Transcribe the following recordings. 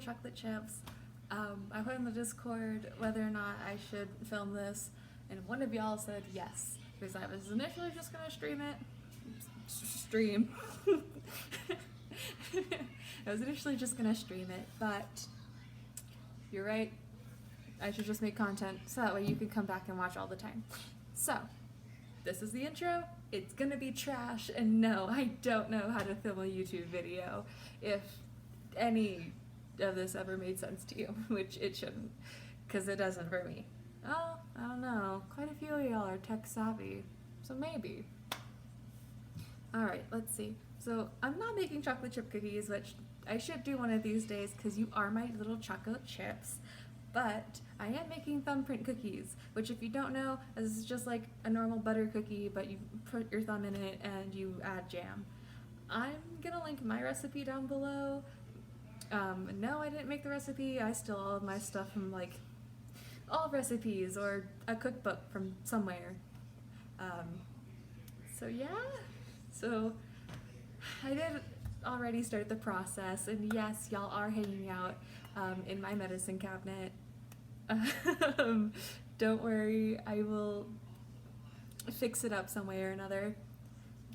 chocolate chips. I put in the Discord whether or not I should film this, and one of y'all said yes, because I was initially just gonna stream it. I was initially just gonna stream it, but you're right. I should just make content so that way you can come back and watch all the time. So, this is the intro. It's gonna be trash, and no, I don't know how to film a YouTube video. If any of this ever made sense to you, which it shouldn't, because it doesn't for me. Oh, I don't know. Quite a few of y'all are tech savvy, so maybe. Alright, let's see. So, I'm not making chocolate chip cookies, which I should do one of these days because you are my little chocolate chips. But I am making Thumbprint cookies, which if you don't know, this is just like a normal butter cookie, but you put your thumb in it and you add jam. I'm gonna link my recipe down below. No, I didn't make the recipe. I steal all of my stuff from like all recipes or a cookbook from somewhere. So yeah, so I did already start the process, and yes, y'all are hanging out in my medicine cabinet. Don't worry, I will fix it up some way or another.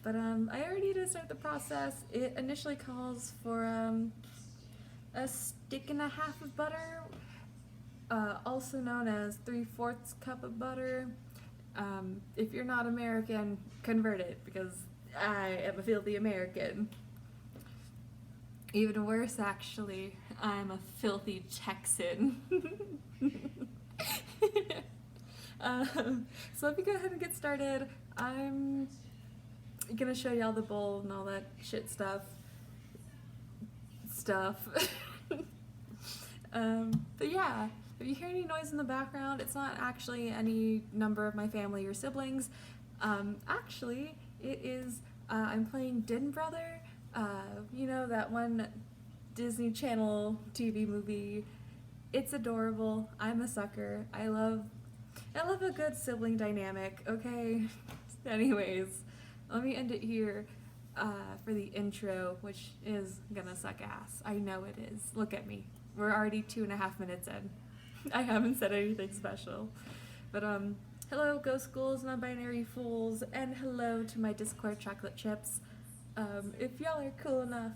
But I already did start the process. It initially calls for a stick and a half of butter, also known as 3/4 cup of butter. If you're not American, convert it, because I am a filthy American. Even worse, actually, I'm a filthy Texan. So let me go ahead and get started. I'm gonna show y'all the bowl and all that shit stuff. But yeah, if you hear any noise in the background, it's not actually any number of my family or siblings. Actually, it is, I'm playing Din Brother. You know, that one Disney Channel TV movie. It's adorable. I'm a sucker. I love a good sibling dynamic, okay? Anyways, let me end it here for the intro, which is gonna suck ass. I know it is. Look at me. We're already 2.5 minutes in. I haven't said anything special. But hello, ghost ghouls, non-binary fools, and hello to my Discord chocolate chips. If y'all are cool enough,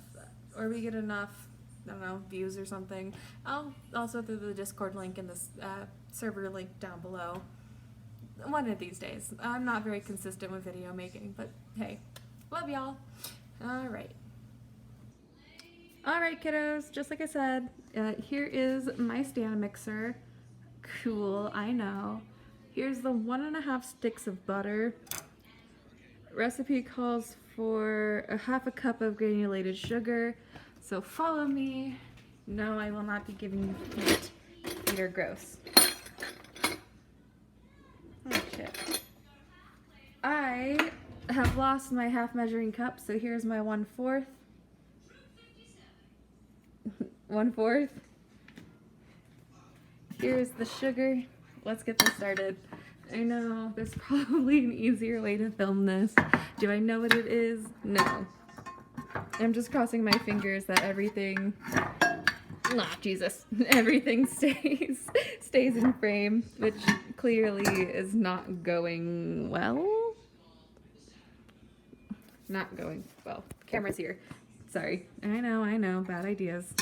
or we get enough, I don't know, views or something, I'll also throw the Discord link and this server link down below. One of these days. I'm not very consistent with video making, but hey, love y'all. Alright. Alright, kiddos, just like I said, here is my stand mixer. Cool, I know. Here's the 1.5 sticks of butter. Recipe calls for a 1/2 cup of granulated sugar, so follow me. No, I will not be giving you feet. Feet are gross. Oh shit. I have lost my half measuring cup, so here's my 1/4. 1/4. Here's the sugar. Let's get this started. I know, there's probably an easier way to film this. Do I know what it is? No. I'm just crossing my fingers that everything, Jesus, everything stays in frame, which clearly is not going well. Not going well. Camera's here. Sorry. I know, bad ideas.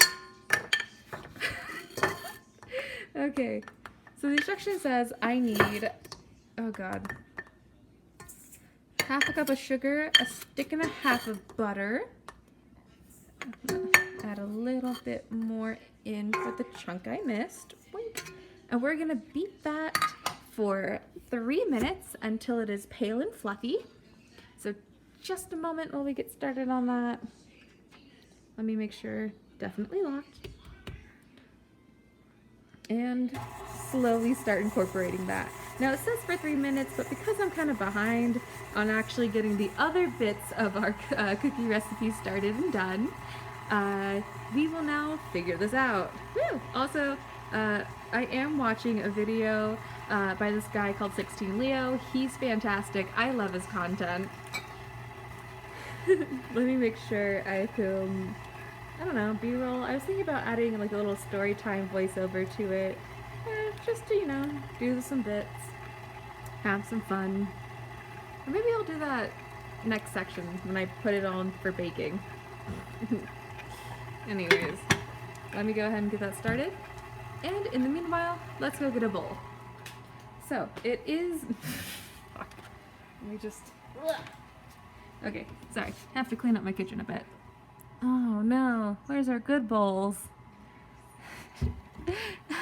Okay, so the instruction says I need, oh god, 1/2 cup of sugar, a 1.5 sticks of butter. Add a little bit more in for the chunk I missed. Wait. And we're gonna beat that for 3 minutes until it is pale and fluffy. So just a moment while we get started on that. Let me make sure, definitely locked. And slowly start incorporating that. Now it says for 3 minutes, but because I'm kind of behind on actually getting the other bits of our cookie recipe started and done, we will now figure this out. Woo! Also, I am watching a video by this guy called 16 Leo. He's fantastic. I love his content. Let me make sure I film I don't know, B-roll. I was thinking about adding like a little story time voiceover to it. Just to, you know, do some bits, have some fun. Or maybe I'll do that next section when I put it on for baking. Anyways, let me go ahead and get that started. And in the meanwhile, let's go get a bowl. So, it is... Fuck. Let me just... Okay, sorry. Have to clean up my kitchen a bit. Oh no, where's our good bowls?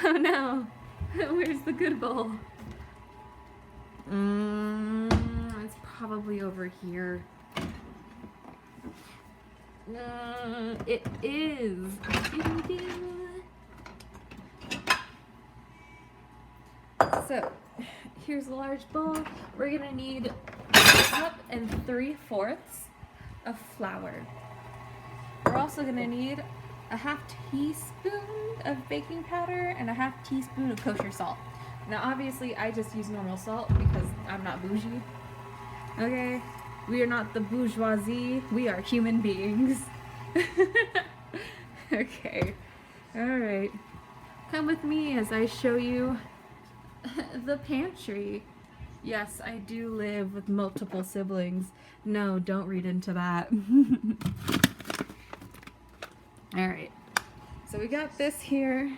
Oh no, where's the good bowl? It's probably over here. It is. So, here's a large bowl. We're gonna need a cup and 3/4 of flour. We're also gonna need a ½ teaspoon of baking powder and a ½ teaspoon of kosher salt. Now, obviously, I just use normal salt because I'm not bougie. Okay? We are not the bourgeoisie. We are human beings. Okay. Alright. Come with me as I show you the pantry. Yes, I do live with multiple siblings. No, don't read into that. Alright. So we got this here.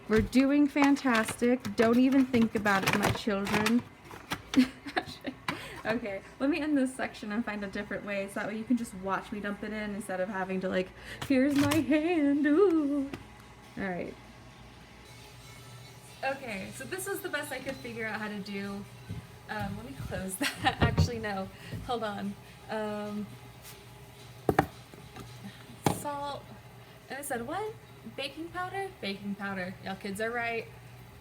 We're doing fantastic. Don't even think about it, my children. Okay, let me end this section and find a different way so that way you can just watch me dump it in instead of having to like, here's my hand, ooh. Alright. Okay, so this was the best I could figure out how to do. Let me close that. Actually, no. Hold on. Salt. And I said, what? Baking powder? Baking powder. Y'all kids are right.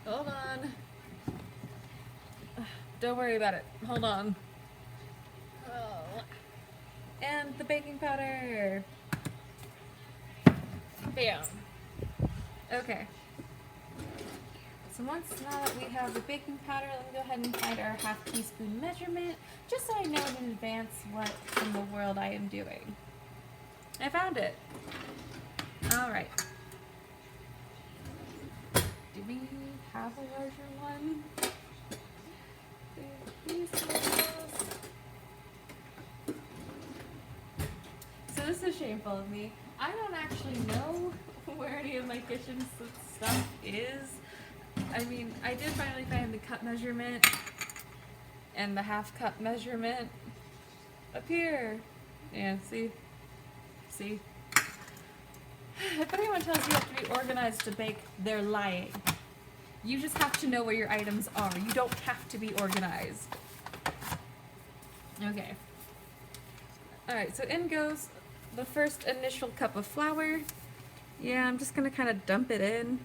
Hold on. Don't worry about it. Hold on. Oh. And the baking powder. Bam. Okay. So now that we have the baking powder, let me go ahead and find our ½ teaspoon measurement, just so I know in advance what in the world I am doing. I found it. Alright. Do we have a larger one? So this is shameful of me. I don't actually know where any of my kitchen stuff is. I mean, I did finally find the cup measurement and the ½ cup measurement up here. Yeah, see? See? If anyone tells you you have to be organized to bake, they're lying. You just have to know where your items are. You don't have to be organized. Okay. Alright, so in goes the first initial cup of flour. Yeah, I'm just gonna kind of dump it in.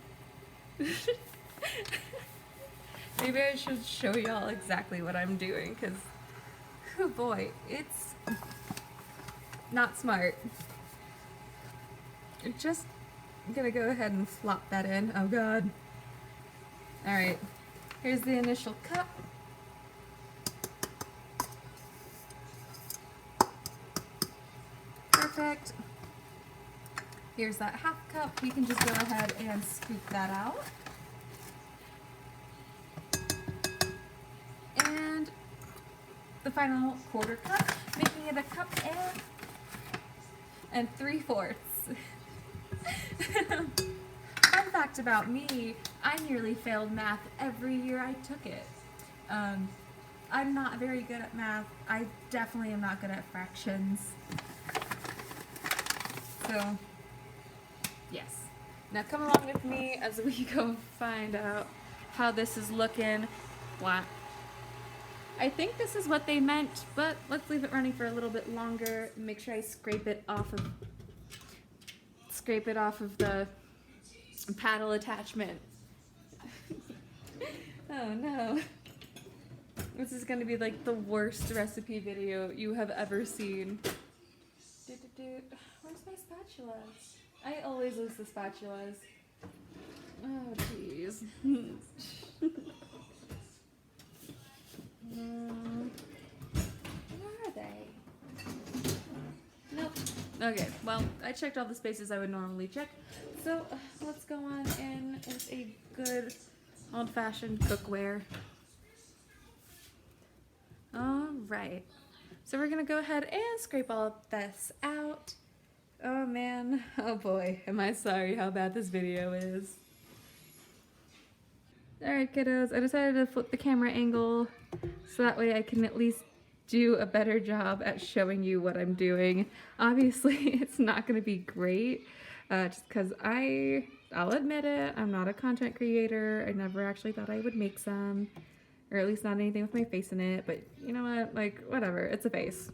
Maybe I should show y'all exactly what I'm doing, because, oh boy, it's not smart. I'm just gonna go ahead and flop that in. Oh god. Alright, here's the initial cup. Perfect. Here's that ½ cup. We can just go ahead and scoop that out. And the final ¼ cup, making it a cup and 3/4. Fun fact about me, I nearly failed math every year I took it. I'm not very good at math. I definitely am not good at fractions. So, yes. Now come along with me as we go find out how this is looking. What? I think this is what they meant, but let's leave it running for a little bit longer. Make sure I scrape it off of the paddle attachment. Oh no. This is gonna be like the worst recipe video you have ever seen. Where's my spatula? I always lose the spatulas. Oh jeez. Where are they? Nope. Okay, well, I checked all the spaces I would normally check. So let's go on in with a good old-fashioned cookware. All right. So we're gonna go ahead and scrape all of this out. Oh man, oh boy, am I sorry how bad this video is. Alright kiddos, I decided to flip the camera angle so that way I can at least do a better job at showing you what I'm doing. Obviously it's not gonna be great, just because I'll admit it, I'm not a content creator. I never actually thought I would make some, or at least not anything with my face in it, but you know what, like, whatever, it's a face.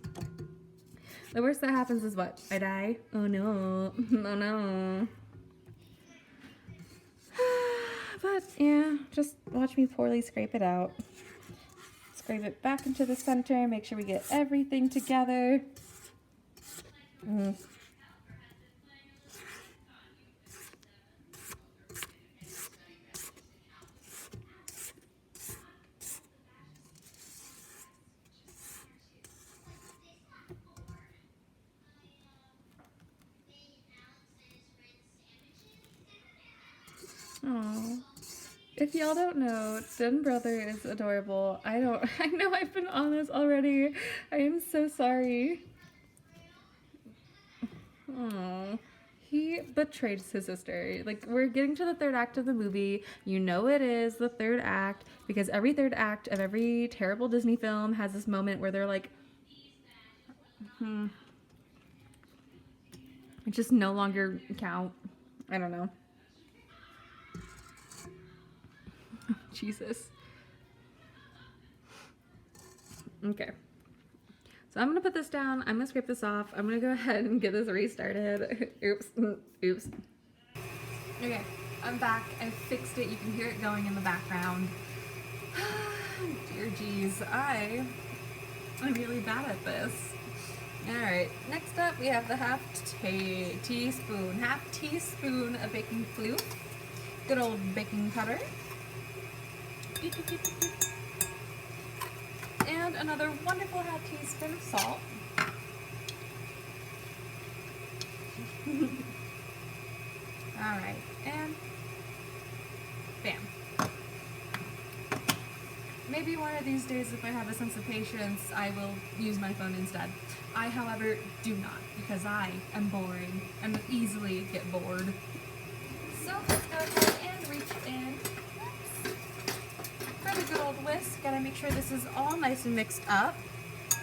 The worst that happens is what? I die? Oh no. Oh no. But yeah, just watch me poorly scrape it out. Scrape it back into the center, make sure we get everything together. Aww. If y'all don't know, Den Brother is adorable. I know I've been on this already. I am so sorry. Aww. He betrayed his sister. Like, we're getting to the third act of the movie. You know it is the third act because every third act of every terrible Disney film has this moment where they're like, it just no longer count. I don't know. Jesus. Okay. So I'm gonna put this down. I'm gonna scrape this off. I'm gonna go ahead and get this restarted. Oops. Oops. Okay. I'm back. I fixed it. You can hear it going in the background. Dear geez. I'm really bad at this. Alright. Next up, we have the half teaspoon of baking flute. Good old baking powder. And another wonderful half teaspoon of salt. Alright, and bam. Maybe one of these days, if I have a sense of patience, I will use my phone instead. I, however, do not, because I am boring and easily get bored. So let's go ahead and reach in. A good old whisk. Gotta make sure this is all nice and mixed up.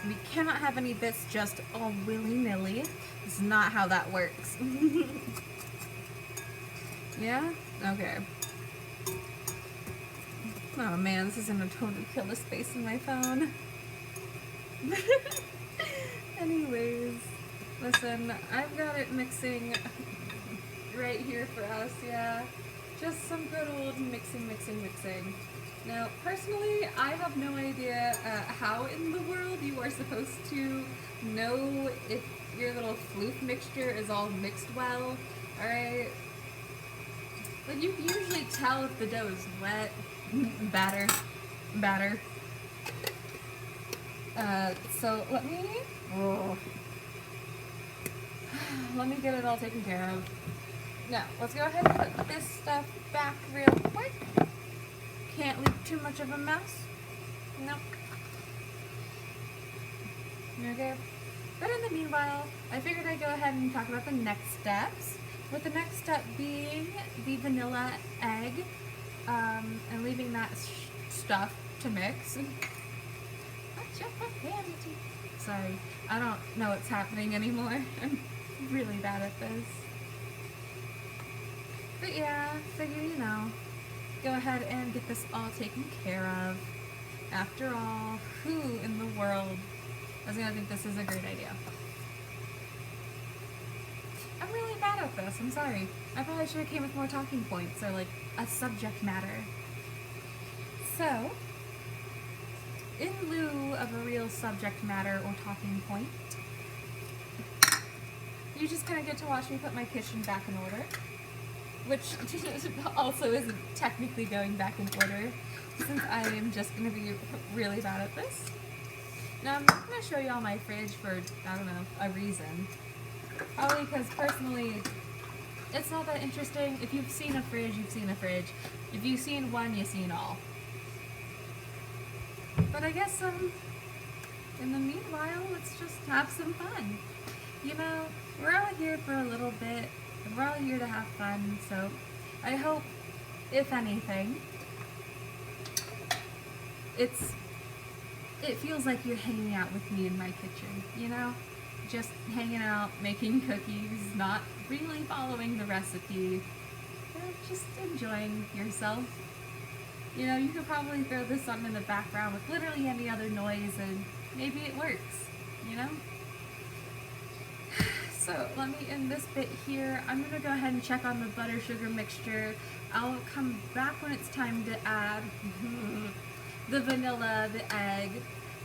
We cannot have any bits just all willy-nilly. This is not how that works. Yeah? Okay. Oh man, this is gonna totally kill the space in my phone. Anyways, listen, I've got it mixing right here for us, yeah. Just some good old mixing. Now, personally, I have no idea how in the world you are supposed to know if your little floof mixture is all mixed well, alright? Like, you can usually tell if the dough is wet, batter. So let me get it all taken care of. Now, let's go ahead and put this stuff back real quick. Can't leave too much of a mess. Nope. Okay. But in the meanwhile, I figured I'd go ahead and talk about the next steps. With the next step being the vanilla egg, and leaving that stuff to mix. Sorry, I don't know what's happening anymore. I'm really bad at this. But yeah, figure, you know, go ahead and get this all taken care of. After all, who in the world is going to think this is a great idea? I'm really bad at this, I'm sorry. I probably should have came with more talking points, or like a subject matter. So, in lieu of a real subject matter or talking point, you just kind of get to watch me put my kitchen back in order. Which also isn't technically going back in order, since I am just going to be really bad at this. Now I'm not going to show you all my fridge for, I don't know, a reason. Probably because personally, it's not that interesting. If you've seen a fridge, you've seen a fridge. If you've seen one, you've seen all. But I guess, in the meanwhile, let's just have some fun. You know, we're all here for a little bit, and we're all here to have fun, so I hope, if anything, it feels like you're hanging out with me in my kitchen, you know? Just hanging out, making cookies, not really following the recipe, just enjoying yourself. You know, you could probably throw this on in the background with literally any other noise and maybe it works, you know? So let me end this bit here. I'm gonna go ahead and check on the butter sugar mixture. I'll come back when it's time to add the vanilla, the egg,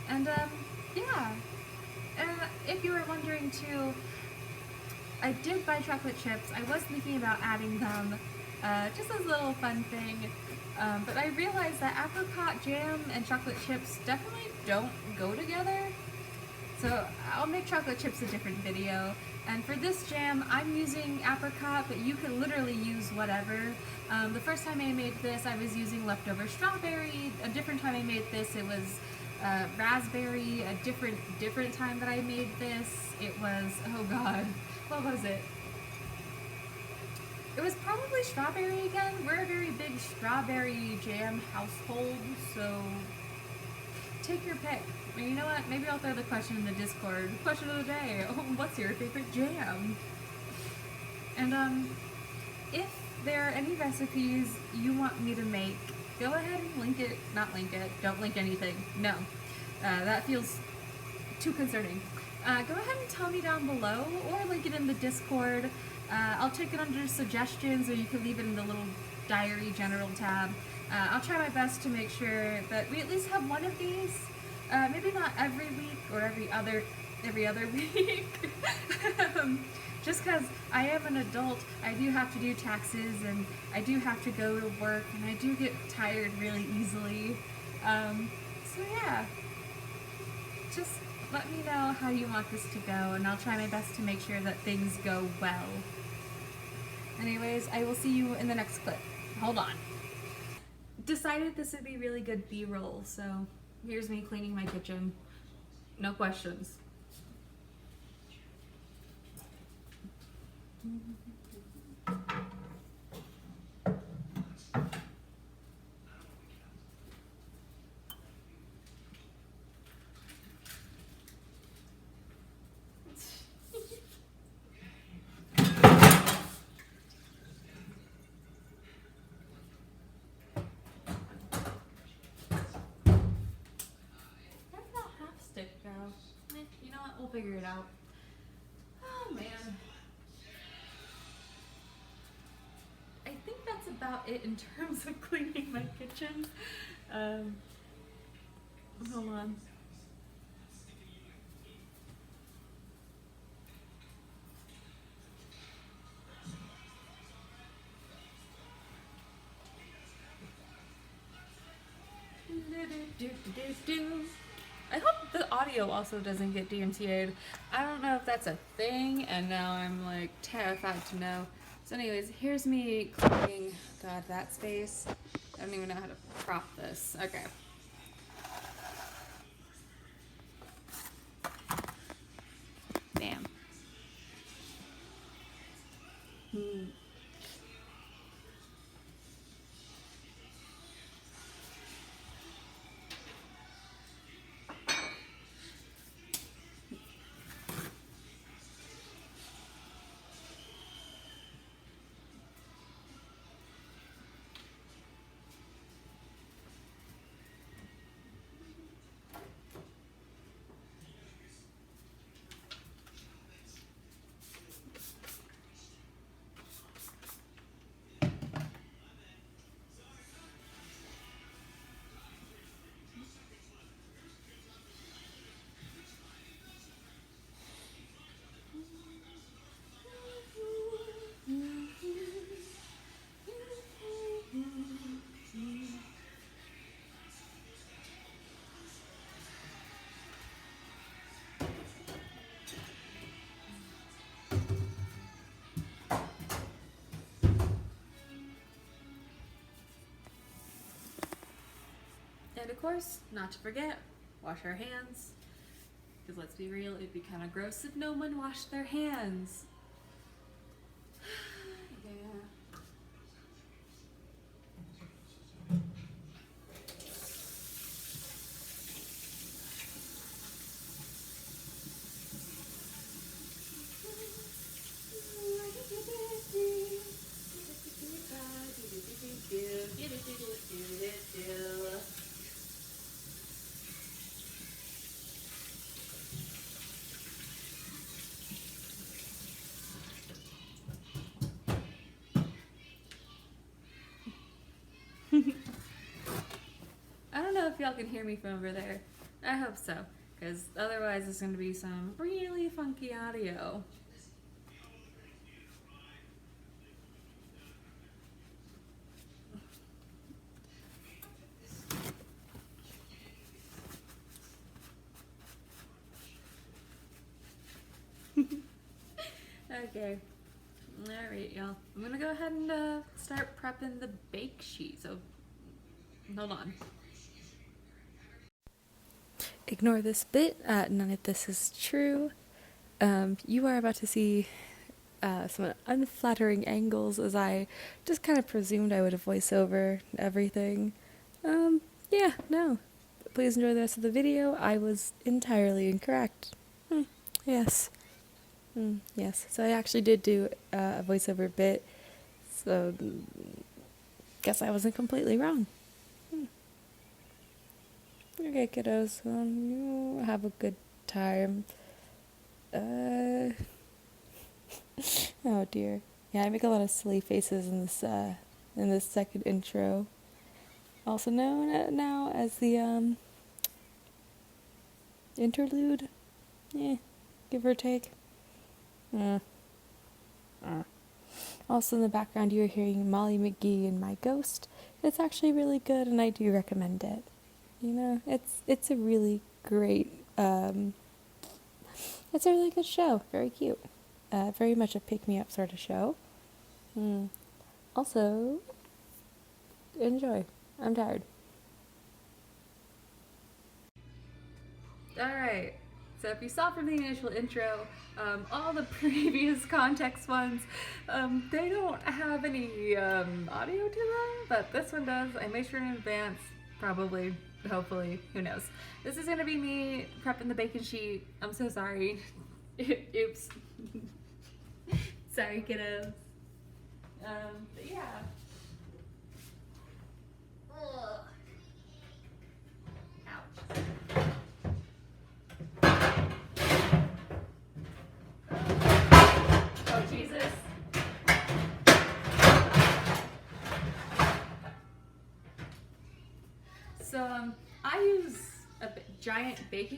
and yeah. And if you were wondering too, I did buy chocolate chips. I was thinking about adding them, just as a little fun thing. But I realized that apricot jam and chocolate chips definitely don't go together. So I'll make chocolate chips a different video. And for this jam, I'm using apricot, but you can literally use whatever. The first time I made this, I was using leftover strawberry. A different time I made this, it was raspberry. A different time that I made this, it was, oh god, what was it? It was probably strawberry again. We're a very big strawberry jam household, so take your pick. And you know what? Maybe I'll throw the question in the Discord. Question of the day. Oh, what's your favorite jam? And if there are any recipes you want me to make, go ahead and link it. Not link it. Don't link anything. No. That feels too concerning. Go ahead and tell me down below or link it in the Discord. I'll take it under suggestions, or you can leave it in the little diary general tab. I'll try my best to make sure that we at least have one of these. Maybe not every week or every other week. Just because I am an adult, I do have to do taxes and I do have to go to work and I do get tired really easily. So yeah, just let me know how you want this to go and I'll try my best to make sure that things go well. Anyways, I will see you in the next clip. Hold on. Decided this would be really good B-roll, so here's me cleaning my kitchen. No questions. You know what? We'll figure it out. Oh man. I think that's about it in terms of cleaning my kitchen. Hold on. I hope the audio also doesn't get DMCA'd. I don't know if that's a thing, and now I'm like terrified to know. So anyways, here's me cleaning, god, that space. I don't even know how to prop this. Okay. Bam. And of course, not to forget, wash our hands. Because let's be real, it'd be kind of gross if no one washed their hands. Yeah. I don't know if y'all can hear me from over there. I hope so, because otherwise it's going to be some really funky audio. Okay. Alright, y'all. I'm gonna go ahead and start prepping the bake sheet, so hold on. Ignore this bit. None of this is true. You are about to see some unflattering angles as I just kind of presumed I would voice over everything. Yeah, no. Please enjoy the rest of the video. I was entirely incorrect. Yes. Yes. So I actually did do a voiceover bit, so guess I wasn't completely wrong. Okay, kiddos, you have a good time. Oh dear. Yeah, I make a lot of silly faces in this second intro. Also known now as the interlude. Give or take. Also in the background you're hearing Molly McGee and My Ghost. It's actually really good and I do recommend it. You know, it's a really great, it's a really good show. Very cute. Very much a pick-me-up sort of show. Also, enjoy. I'm tired. Alright, so if you saw from the initial intro, all the previous context ones, they don't have any audio to them, but this one does. I made sure in advance, probably. Hopefully, who knows. This is gonna be me prepping the bacon sheet. I'm so sorry. Oops. Sorry, kiddos. But yeah. Ugh. Ouch. Oh, Jesus. So, I use a giant pizza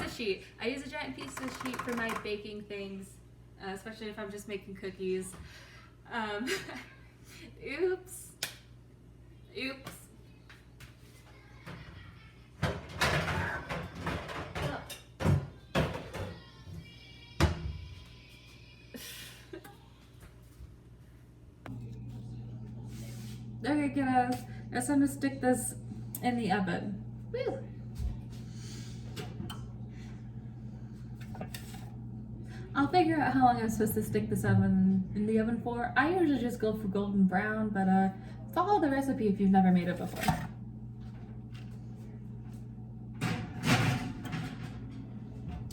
sheet. I use a giant pizza sheet for my baking things, especially if I'm just making cookies. Oops. Okay, kiddos. It's time to stick this in the oven. Woo! I'll figure out how long I'm supposed to stick this in the oven for. I usually just go for golden brown, but follow the recipe if you've never made it before.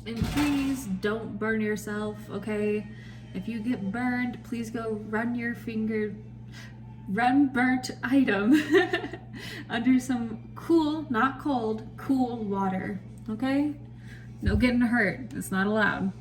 And please don't burn yourself, okay? If you get burned, please go run burnt item under some cool, not cold, cool water, okay? No getting hurt, it's not allowed.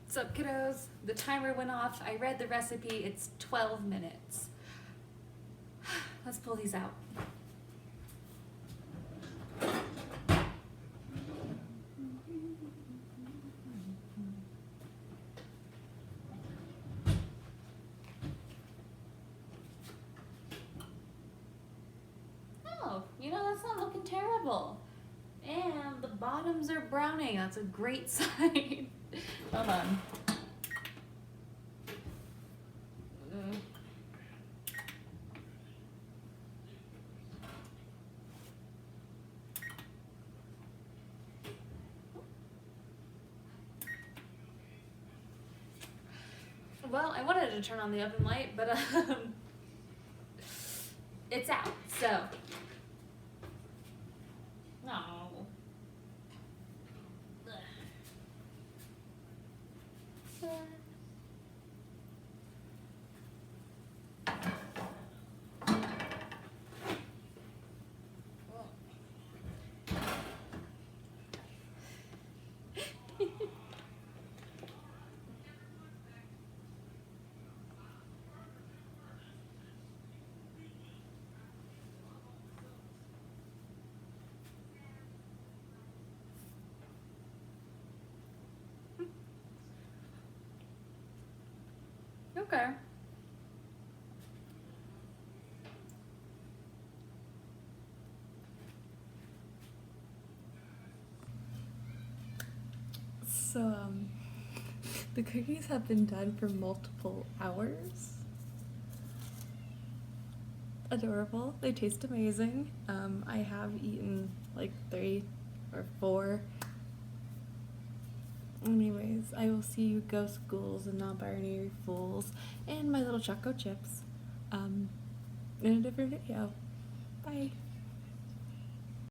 What's up, kiddos? the timer went off. I read the recipe. It's 12 minutes. Let's pull these out. Oh, you know, that's not looking terrible. And the bottoms are browning. That's a great sign. Hold on. Well, I wanted to turn on the oven light, but it's out, so. No. Okay. So, the cookies have been done for multiple hours. Adorable. They taste amazing. I have eaten like 3 or 4. Anyways, I will see you ghost ghouls and non-binary fools and my little chcochips in a different video. Bye.